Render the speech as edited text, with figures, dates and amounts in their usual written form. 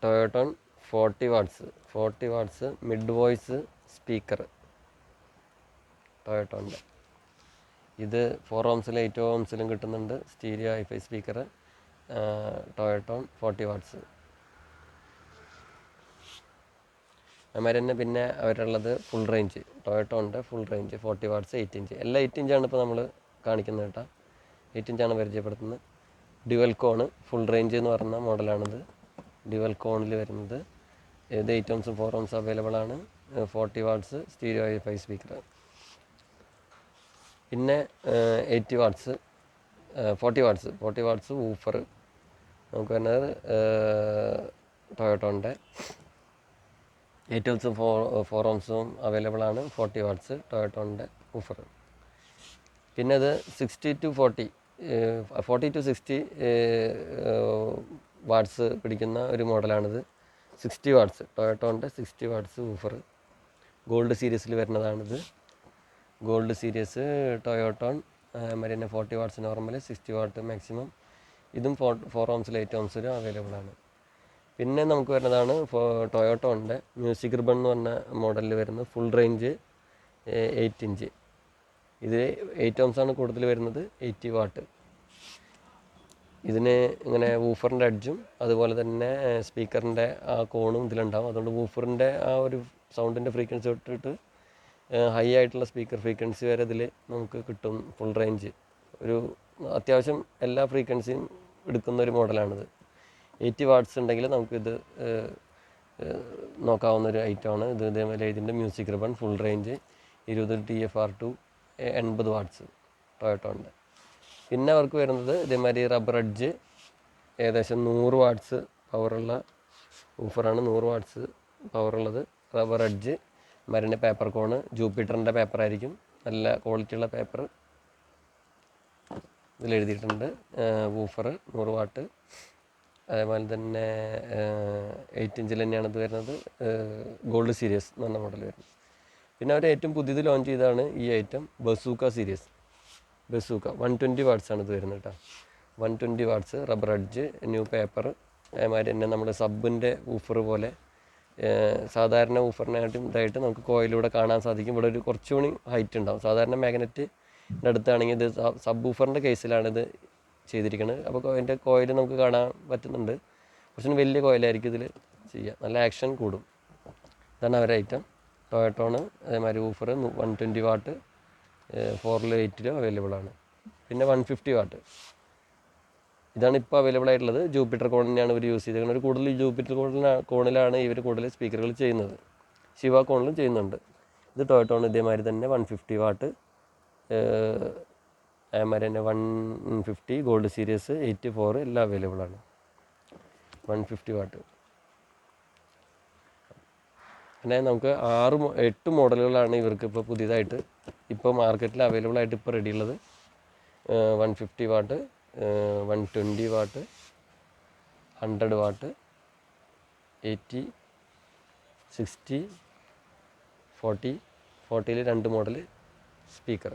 ടൊയോട്ടോൺ 40 watts mid voice speaker ടൊയോട്ടോൻ്റെ. ഇത് 4 ohmസിലും 8 ohmസിലും കിട്ടുന്നുണ്ട്. സ്റ്റീരിയോ ഹൈഫൈ സ്പീക്കർ ടൊയോട്ടോൺ 40 വാട്ട്സ്. അതുമാതിരി തന്നെ പിന്നെ അവരുള്ളത് ഫുൾ റേഞ്ച് ടൊയോട്ടോൻ്റെ ഫുൾ റേഞ്ച് 40 വാട്ട്സ് 8 ഇഞ്ച്. എല്ലാം 8 ഇഞ്ചാണ് ഇപ്പോൾ നമ്മൾ കാണിക്കുന്നത് കേട്ടോ. 8 ഇഞ്ചാണ് പരിചയപ്പെടുത്തുന്നത്. ഡ്യുവൽ കോണ് ഫുൾ റേഞ്ച് എന്ന് പറയുന്ന മോഡലാണിത്. ഡ്യുവൽ കോണിൽ വരുന്നത് ഇത് 8 ohmസും 4 ohms അവൈലബിൾ ആണ്. 40 വാട്ട്സ് സ്റ്റീരിയോ ഹൈഫൈ സ്പീക്കർ. പിന്നെ 80 വാട്ട്സ് 40 വാട്ട്സ് വൂഫർ നമുക്ക് വരുന്നത് ടൊയോട്ടോൻ്റെ 8 ohmസും 4 ohmസും അവൈലബിൾ ആണ്. 40 വാട്ട്സ് ടൊയോട്ടോൻ്റെ വൂഫർ. പിന്നെ അത് 60 to 60 വാട്ട്സ് പിടിക്കുന്ന ഒരു മോഡലാണിത്. 60 വാട്ട്സ് ടൊയോട്ടോൻ്റെ 60 വാട്ട്സ് വൂഫർ ഗോൾഡ് സീരീസിൽ വരുന്നതാണിത്. ഗോൾഡ് സീരീസ് ടൊയോട്ടോൺ Marina 40 watts normal 60 watt maximum. ഇതും 4 ohmസിലും 8 ohmസിലും അവൈലബിൾ ആണ്. പിന്നെ നമുക്ക് വരുന്നതാണ് ടൊയോട്ടോൻ്റെ മ്യൂസിക് റിബൺ എന്ന് പറഞ്ഞ മോഡലിൽ വരുന്നത് ഫുൾ റേഞ്ച് 8 ഇഞ്ച്. ഇത് 8 ohms ആണ് കൂടുതൽ വരുന്നത്. 80 വാട്ട്. ഇതിന് ഇങ്ങനെ വൂഫറിൻ്റെ അഡ്ജും അതുപോലെ തന്നെ സ്പീക്കറിൻ്റെ ആ കോണും ഇതിലുണ്ടാവും. അതുകൊണ്ട് വൂഫറിൻ്റെ ആ ഒരു സൗണ്ടിൻ്റെ ഫ്രീക്വൻസി തൊട്ടിട്ട് ഹൈ ആയിട്ടുള്ള സ്പീക്കർ ഫ്രീക്വൻസി വരെ ഇതിൽ നമുക്ക് കിട്ടും. ഫുൾ റേഞ്ച് ഒരു അത്യാവശ്യം എല്ലാ ഫ്രീക്വൻസിയും എടുക്കുന്ന ഒരു മോഡലാണിത്. 80 വാട്ട്സ് ഉണ്ടെങ്കിൽ നമുക്കിത് നോക്കാവുന്നൊരു ഐറ്റമാണ് ഇത്. ഇതേപോലെ ഇതിൻ്റെ music ribbon full range 20 TFR2 80 watts ടൊയോട്ടോൻ്റെ. പിന്നെ അവർക്ക് വരുന്നത് ഇതേമാതിരി റബ്ബർ എഡ്ജ് ഏകദേശം 100 വാട്ട്സ് പവറുള്ള ഊഫറാണ്. 100 വാട്ട്സ് പവറുള്ളത് റബ്ബർ എഡ്ജ്. മരിൻ്റെ പേപ്പർ കോണ് ജൂപ്പിറ്ററിൻ്റെ പേപ്പറായിരിക്കും. നല്ല ക്വാളിറ്റിയുള്ള പേപ്പർ ഇതിലെഴുതിയിട്ടുണ്ട്. Woofer 100 what. അതേപോലെ തന്നെ 8 ഇഞ്ചിൽ തന്നെയാണ് ഇത് വരുന്നത്. ഗോൾഡ് സീരീസ് എന്ന് പറഞ്ഞ മോഡൽ വരുന്നത്. പിന്നെ അവർ ഏറ്റവും പുതിയത് ലോഞ്ച് ചെയ്തതാണ് ഈ item bazooka series. Bazooka 120 watts ആണ് ഇത് വരുന്നത് കേട്ടോ. 120 watts rubber edge new paper. അതേമാതിരി തന്നെ നമ്മുടെ സബിൻ്റെ ഊഫർ പോലെ സാധാരണ ഊഫറിനായിട്ടും ഇതായിട്ട് നമുക്ക് കോയിലൂടെ കാണാൻ സാധിക്കും. ഇവിടെ ഒരു കുറച്ചുകൂടി ഹൈറ്റ് ഉണ്ടാവും. സാധാരണ മാഗ്നറ്റിൻ്റെ അടുത്താണെങ്കിൽ ഇത് സബ് ഊഫറിൻ്റെ കേസിലാണിത് ചെയ്തിരിക്കുന്നത്. അപ്പോൾ അതിൻ്റെ കോയിൽ നമുക്ക് കാണാൻ പറ്റുന്നുണ്ട്. കുറച്ചും വലിയ കോയിലായിരിക്കും ഇതിൽ ചെയ്യുക. നല്ല ആക്ഷൻ കൂടും. ഇതാണ് അവരുടെ ഐറ്റം. ടൊയോട്ടോണ് അതേമാതിരി ഊഫർ 120 വാട്ട് 4 8 അവൈലബിൾ ആണ്. പിന്നെ 150 വാട്ട് ഇതാണ് ഇപ്പോൾ അവൈലബിൾ ആയിട്ടുള്ളത്. ജൂപ്പിറ്റർ കോണിനെയാണ് ഇവർ യൂസ് ചെയ്തിരിക്കുന്നത്. കൂടുതൽ ജൂപ്പിറ്റർ കോണിലാണ് ഇവർ കൂടുതൽ സ്പീക്കറുകൾ ചെയ്യുന്നത്. ശിവ കോണിലും ചെയ്യുന്നുണ്ട്. ഇത് ടൊയോട്ടോൺ ഇതേമാതിരി തന്നെ 150 വാട്ട് അതേമാതിരി തന്നെ 150 ഗോൾഡ് സീരീസ് 84 എല്ലാം അവൈലബിൾ ആണ്. 150 വാട്ട്. പിന്നെ നമുക്ക് 8 മോഡലുകളാണ് ഇവർക്ക് ഇപ്പോൾ പുതിയതായിട്ട് ഇപ്പോൾ മാർക്കറ്റിൽ അവൈലബിൾ ആയിട്ട് ഇപ്പോൾ റെഡി ഉള്ളത്. 150 what 120 what 100 what 80 60 40 40ൽ 2 model speaker.